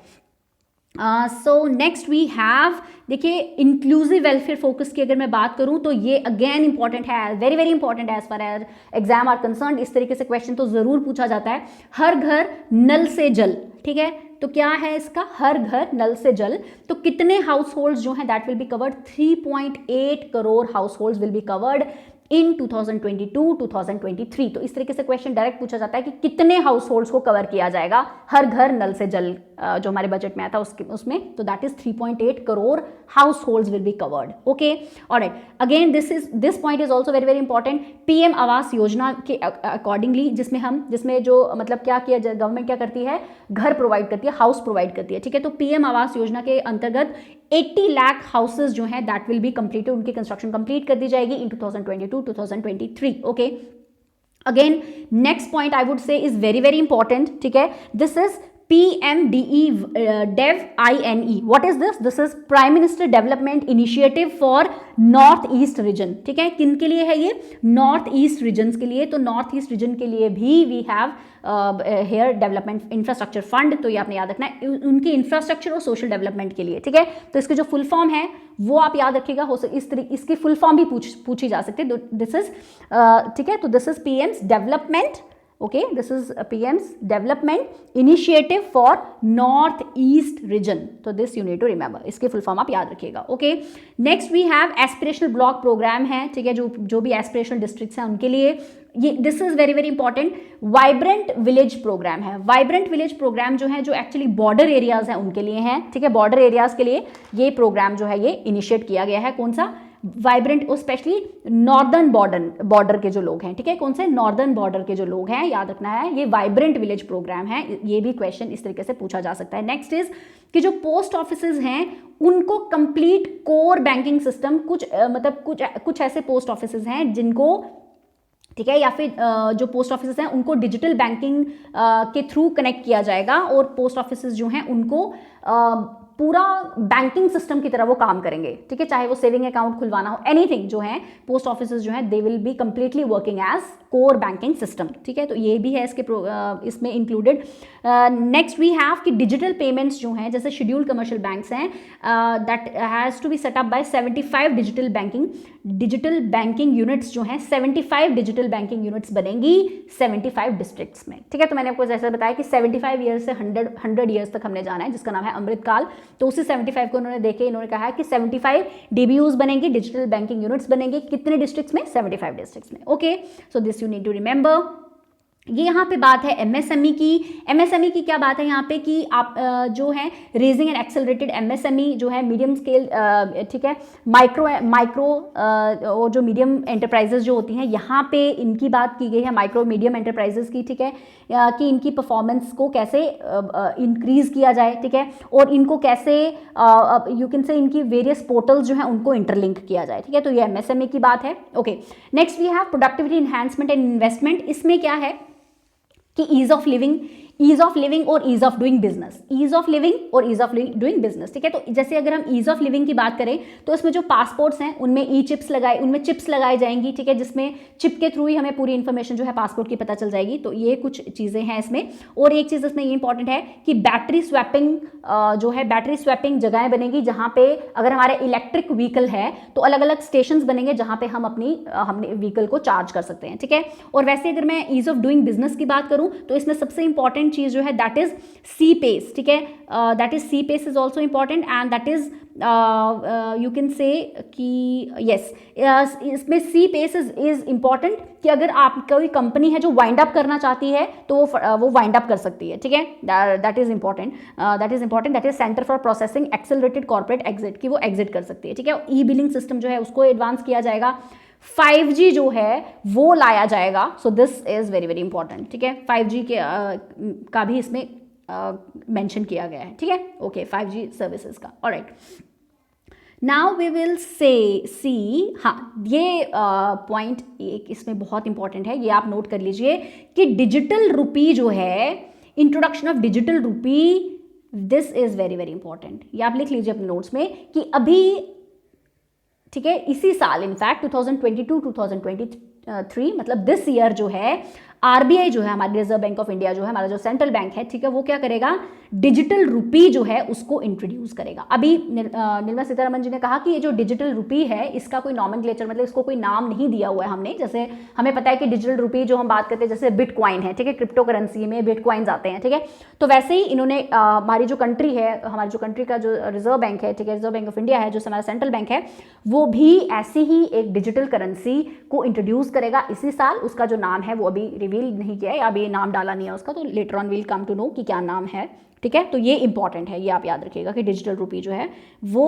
So next we have, देखिए इंक्लूसिव वेलफेयर फोकस की अगर मैं बात करूं तो ये अगेन इंपॉर्टेंट है, वेरी वेरी इंपॉर्टेंट है as far as exam are concern. इस तरीके से क्वेश्चन तो जरूर पूछा जाता है। हर घर नल से जल, ठीक है, तो क्या है इसका, हर घर नल से जल। तो कितने हाउस होल्ड जो हैं that will be covered, 3.8 crore household will be covered. In 2022-2023। तो इस तरीके से क्वेश्चन डायरेक्ट पूछा जाता है कि कितने हाउस होल्ड्स को कवर किया जाएगा हर घर नल से जल, जो हमारे बजट में आया था उसमें, तो that is 3.8 crore house holds will be covered. Okay, alright, again this point is also very very important. PM Awas Yojana के अकॉर्डिंगली, जिसमें जो मतलब क्या किया जाए, गवर्नमेंट क्या करती है, घर प्रोवाइड करती है, हाउस प्रोवाइड करती है, ठीक है। तो पीएम आवास योजना के अंतर्गत 80 लाख हाउसेज जो हैं दैट विल बी कंप्लीटेड, उनकी कंस्ट्रक्शन कंप्लीट कर दी जाएगी इन 2022-2023। Okay, again next point I would say is very very important, ठीक है। This is PMDE-DEV-INE. What is this? This is Prime Minister Development Initiative for North East Region. ठीक है, किन के लिए है ये? नॉर्थ ईस्ट रीजन्स के लिए। तो नॉर्थ ईस्ट रीजन के लिए भी we have here development infrastructure fund, तो ये आपने याद रखना है, उनकी इंफ्रास्ट्रक्चर और सोशल डेवलपमेंट के लिए, ठीक है। तो इसके जो फुल फॉर्म है वो आप याद रखिएगा, इसकी फुल फॉर्म भी पूछी जा सकती है। दिस इज ठीक है, तो this is PM's development, okay, this is PM's development initiative for north east region, so this you need to remember, इसके फुल फॉर्म आप याद रखिएगा। Okay, next we have aspirational block program है, ठीक है, जो भी एस्पिरेशनल डिस्ट्रिक्ट्स हैं उनके लिए ये this is very very important. Vibrant village program है, वाइब्रेंट विलेज प्रोग्राम जो है, जो एक्चुअली बॉर्डर एरियाज हैं उनके लिए हैं, ठीक है। बॉर्डर एरियाज के लिए ये प्रोग्राम जो है ये इनिशिएट किया गया है। कौन सा? वाइब्रेंट, और स्पेशली नॉर्दर्न बॉर्डर के जो लोग हैं, ठीक है, कौन से? नॉर्दर्न बॉर्डर के जो लोग हैं, याद रखना है, ये वाइब्रेंट विलेज प्रोग्राम है। ये भी क्वेश्चन इस तरीके से पूछा जा सकता है। नेक्स्ट इज कि जो पोस्ट ऑफिसेज हैं उनको कंप्लीट कोर बैंकिंग सिस्टम, कुछ ऐसे पोस्ट ऑफिसेज हैं जिनको, ठीक है, या फिर जो पोस्ट ऑफिसेज हैं उनको डिजिटल बैंकिंग के थ्रू कनेक्ट किया जाएगा, और पोस्ट ऑफिसेज जो हैं उनको पूरा बैंकिंग सिस्टम की तरह वो काम करेंगे, ठीक है, चाहे वो सेविंग अकाउंट खुलवाना हो, एनीथिंग जो है, पोस्ट ऑफिसेज जो है they will be completely working as core banking system, ठीक है। तो ये भी है इसमें इंक्लूडेड। नेक्स्ट वी हैव कि डिजिटल पेमेंट्स जो हैं, जैसे शेड्यूल्ड कमर्शियल बैंक्स हैं, that has to be set up by 75 digital banking units जो हैं, 75 डिजिटल बैंकिंग यूनिट्स बनेंगी 75 डिस्ट्रिक्ट्स में, ठीक है। तो मैंने आपको जैसे बताया कि 75 ईयर्स से 100 ईयर्स तक हमने जाना है, जिसका नाम है अमृतकाल। तो उसी 75 को इन्होंने कहा है कि 75 DBUs बनेंगे, डिजिटल बैंकिंग यूनिट्स बनेंगे, कितने डिस्ट्रिक्ट्स में? 75 डिस्ट्रिक्ट्स में। Okay, so this you need to remember. ये यहाँ पे बात है MSME की। MSME की क्या बात है यहाँ पे कि आप जो है रेजिंग एंड एक्सेलरेटेड MSME जो है मीडियम स्केल, ठीक है, माइक्रो और जो मीडियम एंटरप्राइजेस जो होती हैं, यहाँ पे इनकी बात की गई है, माइक्रो मीडियम एंटरप्राइजेस की, ठीक है, कि इनकी परफॉर्मेंस को कैसे इंक्रीज किया जाए, ठीक है, और इनको कैसे यू कैन से इनकी वेरियस पोर्टल्स जो हैं उनको इंटरलिंक किया जाए, ठीक है। तो ये MSME की बात है। Okay, next we have productivity enhancement and investment. इसमें क्या है कि ईज ऑफ लिविंग और ease of doing business, ease of living और ईज ऑफ डूइंग बिजनेस, ठीक है। तो जैसे अगर हम ईज ऑफ लिविंग की बात करें तो इसमें जो पासपोर्ट्स हैं उनमें चिप्स लगाई जाएंगी, ठीक है, जिसमें चिप के थ्रू ही हमें पूरी इंफॉर्मेशन जो है पासपोर्ट की पता चल जाएगी। तो ये कुछ चीज़ें हैं इसमें। और एक चीज़ इसमें ये इंपॉर्टेंट है कि बैटरी स्वैपिंग जगहें बनेगी, जहाँ पे अगर हमारे इलेक्ट्रिक व्हीकल है तो अलग अलग स्टेशन बनेंगे जहाँ पे हम अपने व्हीकल को चार्ज कर सकते हैं, ठीक है। और वैसे अगर मैं ईज ऑफ डूइंग बिजनेस की बात करूँ तो इसमें सबसे इंपॉर्टेंट चीज जो है दैट इज CPACE, ठीक है, that is CPACE is also important and that is you can से कि यस, इसमें CPACE इज इंपॉर्टेंट कि अगर आप कोई कंपनी है जो वाइंड अप करना चाहती है तो वो वाइंड अप कर सकती है, ठीक है, that is important, that is centre for processing accelerated corporate exit, कि वो एग्जिट कर सकती है, ठीक है। ई बिलिंग सिस्टम जो है उसको एडवांस किया जाएगा, 5G जो है वो लाया जाएगा। सो this is very very important, ठीक है। 5G का भी इसमें मेंशन किया गया है, ठीक है। ओके, 5G सर्विसेज का। Alright, now we will see, हाँ, ये पॉइंट एक इसमें बहुत इंपॉर्टेंट है, ये आप नोट कर लीजिए कि डिजिटल रुपी जो है, introduction of digital rupee, this is very very important. ये आप लिख लीजिए अपने नोट्स में कि अभी, ठीक है, इसी साल इनफैक्ट 2022-2023 मतलब दिस ईयर जो है RBI जो है, हमारी रिजर्व बैंक ऑफ इंडिया जो है, हमारा जो सेंट्रल बैंक है, ठीक है, वो क्या करेगा, डिजिटल रुपी जो है उसको इंट्रोड्यूस करेगा। अभी निर्मला सीतारमण जी ने कहा कि ये जो डिजिटल रुपी है इसका कोई नॉमेनक्लेचर मतलब इसको कोई नाम नहीं दिया हुआ है हमने। जैसे हमें पता है कि डिजिटल रुपी जो हम बात करते हैं जैसे बिटकॉइन है, ठीक है, क्रिप्टो करेंसी में बिटकॉइंस आते हैं, ठीक है, तो वैसे ही इन्होंने हमारी जो कंट्री है, हमारी जो कंट्री का जो रिजर्व बैंक है, ठीक है, रिजर्व बैंक ऑफ इंडिया है जो हमारा सेंट्रल बैंक है, वो भी ऐसी ही एक डिजिटल करेंसी को इंट्रोड्यूस करेगा इसी साल। उसका जो नाम है वो अभी रिवील नहीं किया है, अभी नाम डाला नहीं है उसका, तो later on will come to know कि क्या नाम है, ठीक है। तो ये इंपॉर्टेंट है, ये आप याद रखिएगा कि डिजिटल रुपी जो है वो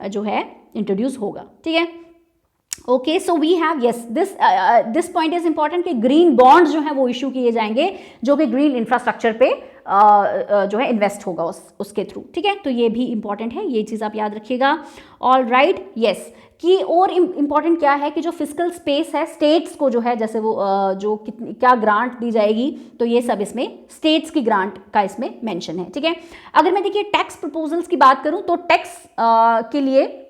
जो है इंट्रोड्यूस होगा, ठीक है। Okay, so we have yes this point is important कि ग्रीन बॉन्ड्स जो है वो इशू किए जाएंगे जो कि ग्रीन इंफ्रास्ट्रक्चर पे जो है इन्वेस्ट होगा उसके थ्रू, ठीक है। तो ये भी इंपॉर्टेंट है, ये चीज़ आप याद रखिएगा। ऑल राइट, यस, कि और इम्पॉर्टेंट क्या है कि जो फिजिकल स्पेस है स्टेट्स को जो है जैसे वो जो कितनी क्या ग्रांट दी जाएगी, तो ये सब इसमें स्टेट्स की ग्रांट का इसमें मेंशन है, ठीक है। अगर मैं देखिए टैक्स प्रपोजल्स की बात करूं तो टैक्स के लिए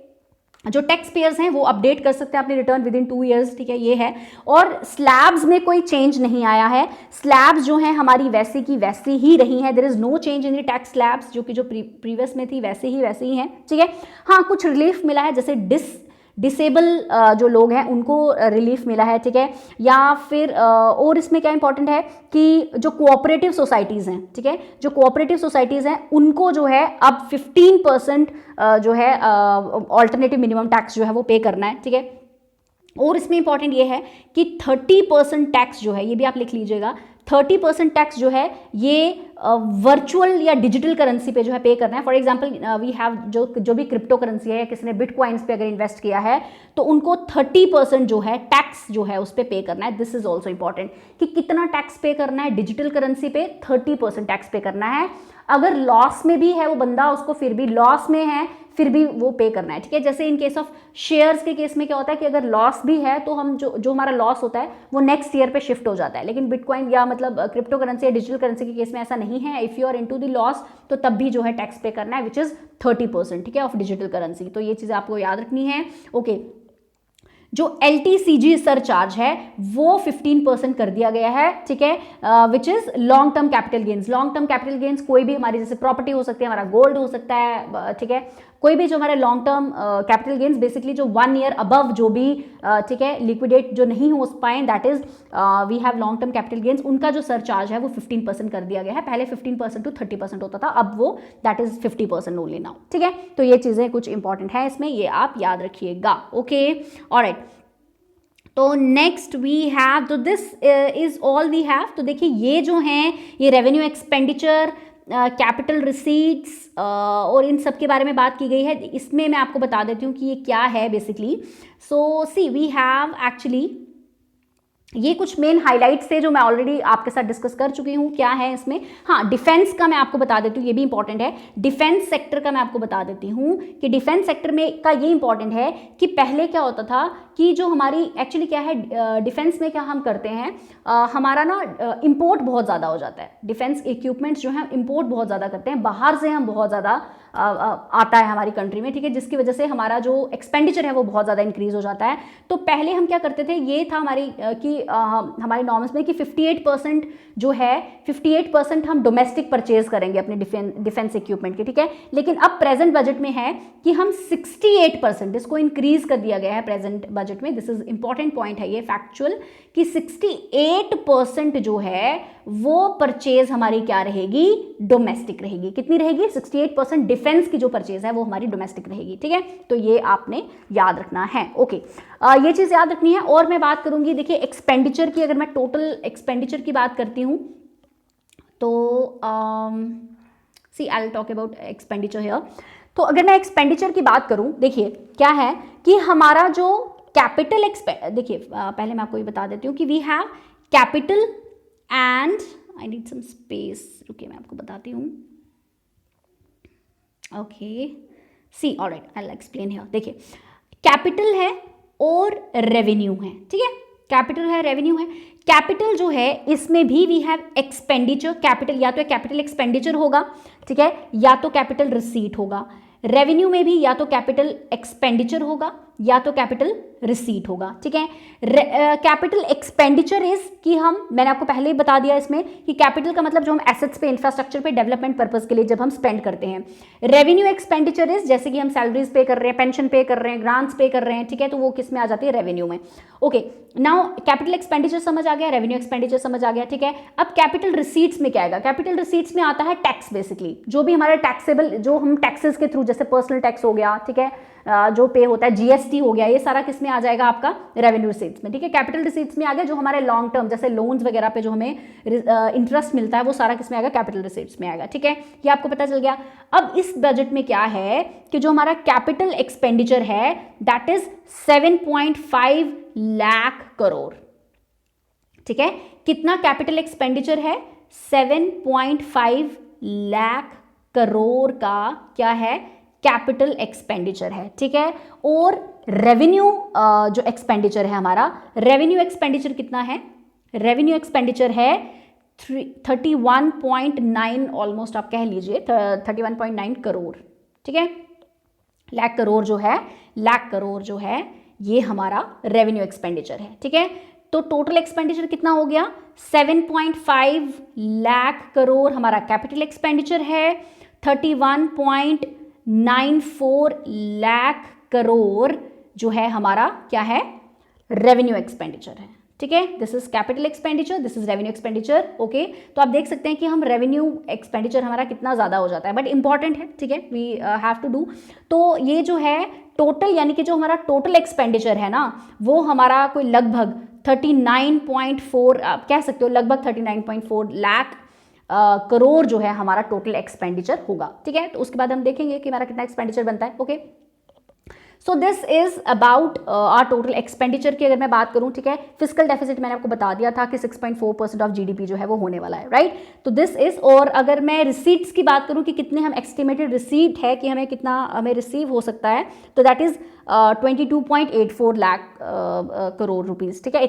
जो टैक्स पेयर्स हैं वो अपडेट कर सकते हैं अपनी रिटर्न विद इन 2 ईयर्स, ठीक है, ये है। और स्लैब्स में कोई चेंज नहीं आया है, स्लैब्स जो हैं हमारी वैसी की वैसी ही रही हैं, there is no change in the tax slabs, जो कि जो प्रीवियस में थी वैसे ही हैं, ठीक है। हाँ, कुछ रिलीफ मिला है, जैसे डिसेबल जो लोग हैं उनको रिलीफ मिला है, ठीक है। या फिर और इसमें क्या इंपॉर्टेंट है कि जो कोऑपरेटिव सोसाइटीज़ हैं, ठीक है, जो कोऑपरेटिव सोसाइटीज़ हैं उनको जो है अब 15% जो है ऑल्टरनेटिव मिनिमम टैक्स जो है वो पे करना है, ठीक है। और इसमें इंपॉर्टेंट ये है कि 30% टैक्स जो है, ये भी आप लिख लीजिएगा, 30% टैक्स जो है ये वर्चुअल या डिजिटल करेंसी पे जो है पे करना है। फॉर एग्जांपल वी हैव जो भी क्रिप्टो करेंसी है या किसी ने बिटकॉइंस पे अगर इन्वेस्ट किया है तो उनको 30% जो है टैक्स जो है उस पे पे करना है। दिस इज ऑल्सो इंपॉर्टेंट कि कितना टैक्स पे करना है, डिजिटल करेंसी पे 30% टैक्स पे करना है। अगर लॉस में भी है वो बंदा, उसको फिर भी लॉस में है फिर भी वो पे करना है, ठीक है। जैसे इन केस ऑफ शेयर्स के केस में क्या होता है कि अगर लॉस भी है तो हम जो हमारा लॉस होता है वो नेक्स्ट ईयर पे शिफ्ट हो जाता है, लेकिन बिटकॉइन या मतलब क्रिप्टो करेंसी या डिजिटल करेंसी के केस में ऐसा नहीं है। If you are into the loss तो तब भी जो है टैक्स पे करना है, विच इज 30%, ठीक है, ऑफ डिजिटल करेंसी। तो ये चीज़ आपको याद रखनी है। ओके, जो LTCG सरचार्ज है वो 15% कर दिया गया है, ठीक है, which is long term capital gains. Long term capital gains कोई भी हमारी जैसे प्रॉपर्टी हो सकती है, हमारा गोल्ड हो सकता है, ठीक है, कोई भी जो हमारे long term capital gains basically जो 1 ईयर अबव जो भी ठीक है लिक्विडेट जो नहीं हो पाए, that is we have long term capital gains, उनका जो सरचार्ज है वो 15% कर दिया गया है। पहले 15% to 30% होता था, अब वो दैट इज 50% ओनली नाउ, ठीक है। तो ये चीज़ें कुछ इंपॉर्टेंट है इसमें, ये आप याद रखिएगा। ओके, ऑलराइट, तो नेक्स्ट वी हैव, तो this is all we have. तो देखिए ये जो हैं ये रेवेन्यू एक्सपेंडिचर, कैपिटल रिसीट्स और इन सब के बारे में बात की गई है। इसमें मैं आपको बता देती हूँ कि ये क्या है basically. So see we have actually ये कुछ मेन हाइलाइट्स थे जो मैं ऑलरेडी आपके साथ डिस्कस कर चुकी हूँ। क्या है इसमें, हाँ, डिफेंस का मैं आपको बता देती हूँ, ये भी इंपॉर्टेंट है। डिफेंस सेक्टर का मैं आपको बता देती हूँ कि डिफेंस सेक्टर में का ये इंपॉर्टेंट है कि पहले क्या होता था कि जो हमारी एक्चुअली क्या है डिफेंस में क्या हम करते हैं, हमारा ना इंपोर्ट बहुत ज़्यादा हो जाता है। डिफेंस इक्विपमेंट्स जो है इंपोर्ट बहुत ज़्यादा करते हैं, बाहर से हम बहुत ज़्यादा आता है हमारी कंट्री में, ठीक है, जिसकी वजह से हमारा जो एक्सपेंडिचर है वो बहुत ज़्यादा इंक्रीज हो जाता है। तो पहले हम क्या करते थे, ये था हमारी कि हमारी नॉर्म्स में कि 58% जो है 58% हम डोमेस्टिक परचेज करेंगे अपने डिफेंस इक्विपमेंट के, ठीक है। लेकिन अब प्रेजेंट बजट में है कि हम 68% इसको इंक्रीज कर दिया गया है प्रेजेंट बजट में। दिस इज इंपॉर्टेंट पॉइंट है ये फैक्चुअल कि 68% जो है वो परचेज हमारी क्या रहेगी, डोमेस्टिक रहेगी। कितनी रहेगी, 68% डिफेंस की जो परचेज है वो हमारी डोमेस्टिक रहेगी, ठीक है। तो ये आपने याद रखना है। ओके, ये चीज़ याद रखनी है। और मैं बात करूंगी, देखिए एक्सपेंडिचर की, अगर मैं टोटल एक्सपेंडिचर की बात करती हूँ तो see I will talk about expenditure here. तो अगर मैं एक्सपेंडिचर की बात करूँ, देखिए क्या है कि हमारा जो कैपिटल देखिए पहले मैं आपको ये बता देती हूँ कि we have capital and I need some space, रुकिए मैं आपको बताती हूँ। Okay, see alright, I will explain here. देखिए कैपिटल है और रेवेन्यू है, ठीक है, कैपिटल है रेवेन्यू है। कैपिटल जो है इसमें भी वी हैव एक्सपेंडिचर, कैपिटल या तो कैपिटल एक्सपेंडिचर होगा, ठीक है, या तो कैपिटल रिसीट होगा। रेवेन्यू में भी या तो कैपिटल एक्सपेंडिचर होगा या तो कैपिटल रिसीट होगा, ठीक है। कैपिटल एक्सपेंडिचर इज कि मैंने आपको पहले ही बता दिया इसमें कि कैपिटल का मतलब जो हम एसेट्स पे, इंफ्रास्ट्रक्चर पे, डेवलपमेंट पर्पस के लिए जब हम स्पेंड करते हैं। रेवेन्यू एक्सपेंडिचर इज जैसे कि हम सैलरीज पे कर रहे हैं, पेंशन पे कर रहे हैं, ग्रांट्स पे कर रहे हैं, ठीक है, तो वो किस में आ जाती है, रेवेन्यू में। ओके, नाउ कैपिटल एक्सपेंडिचर समझ आ गया, रेवेन्यू एक्सपेंडिचर समझ आ गया, ठीक है। अब कैपिटल रिसीट्स में क्या आएगा? कैपिटल रिसीट्स में आता है टैक्स, बेसिकली जो भी हमारा टैक्सेबल, जो हम टैक्सेस के थ्रू, जैसे पर्सनल टैक्स हो गया, ठीक है, जो पे होता है, जीएसटी हो गया, ये सारा किस में आ जाएगा? आपका रेवेन्यू रिसीट्स में, ठीक है। कैपिटल रिसीट्स में आ गया जो हमारे लॉन्ग टर्म, जैसे लोन्स वगैरह पे जो हमें इंटरेस्ट मिलता है, वो सारा किस में आएगा? कैपिटल रिसीट्स में आएगा, ठीक है। ये आपको पता चल गया। अब इस बजट में क्या है कि जो हमारा कैपिटल एक्सपेंडिचर है दैट इज 7.5 लाख करोड़, ठीक है। कितना कैपिटल एक्सपेंडिचर है? 7.5 लाख करोड़ का क्या है? कैपिटल एक्सपेंडिचर है, ठीक है। और रेवेन्यू जो एक्सपेंडिचर है हमारा, रेवेन्यू एक्सपेंडिचर कितना है? रेवेन्यू एक्सपेंडिचर है 31.9, ऑलमोस्ट आप कह लीजिए 31.9 करोड़, ठीक है। लाख करोड़ जो है ये हमारा रेवेन्यू एक्सपेंडिचर है, ठीक है। तो टोटल एक्सपेंडिचर कितना हो गया? 7.5 लाख करोड़ हमारा कैपिटल एक्सपेंडिचर है, 31.94 लाख करोड़ जो है हमारा क्या है? रेवेन्यू एक्सपेंडिचर है, ठीक है। This is capital expenditure, this is revenue expenditure, okay. तो आप देख सकते हैं कि हम रेवेन्यू एक्सपेंडिचर हमारा कितना ज़्यादा हो जाता है, बट इंपॉर्टेंट है, ठीक है, वी हैव टू डू। तो ये जो है टोटल, यानी कि जो हमारा टोटल एक्सपेंडिचर है ना, वो हमारा कोई लगभग 39.4, आप कह सकते हो लगभग 39.4 लाख करोड़ जो है हमारा टोटल एक्सपेंडिचर होगा, ठीक है। तो उसके बाद हम देखेंगे कि हमारा कितना एक्सपेंडिचर बनता है, okay. So this is about our total expenditure की अगर मैं बात करूं, ठीक है। फिजिकल डेफिसिट मैंने आपको बता दिया था कि 6.4% ऑफ जीडीपी जो है वो होने वाला है, राइट। तो दिस इज, और अगर मैं रिसीट्स की बात करूं कि कितने हम एस्टिमेटेड रिसीट है कि हमें कितना हमें रिसीव हो सकता है, तो that is 22.84 lakh crore rupees, ठीक है।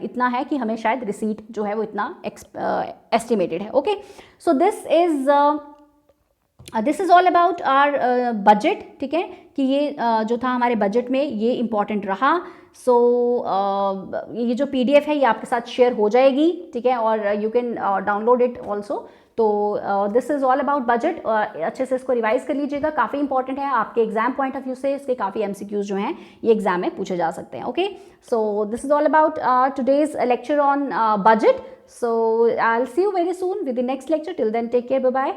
इतना है कि हमें शायद रिसीट जो है वो इतना एस्टिमेटेड है, okay. So this is all about our budget, ठीक है, कि ये जो था हमारे बजट में ये इंपॉर्टेंट रहा। सो ये जो PDF है ये आपके साथ शेयर हो जाएगी, ठीक है, और you can download it also. तो this is all about budget. अच्छे से इसको रिवाइज कर लीजिएगा, काफ़ी इंपॉर्टेंट है आपके एग्जाम पॉइंट ऑफ व्यू से, इसके काफ़ी MCQs जो हैं ये एग्जाम में पूछे जा सकते हैं, okay. So this is all about today's lecture on budget. So I'll see you very soon with the next lecture. Till then, take care. Bye bye.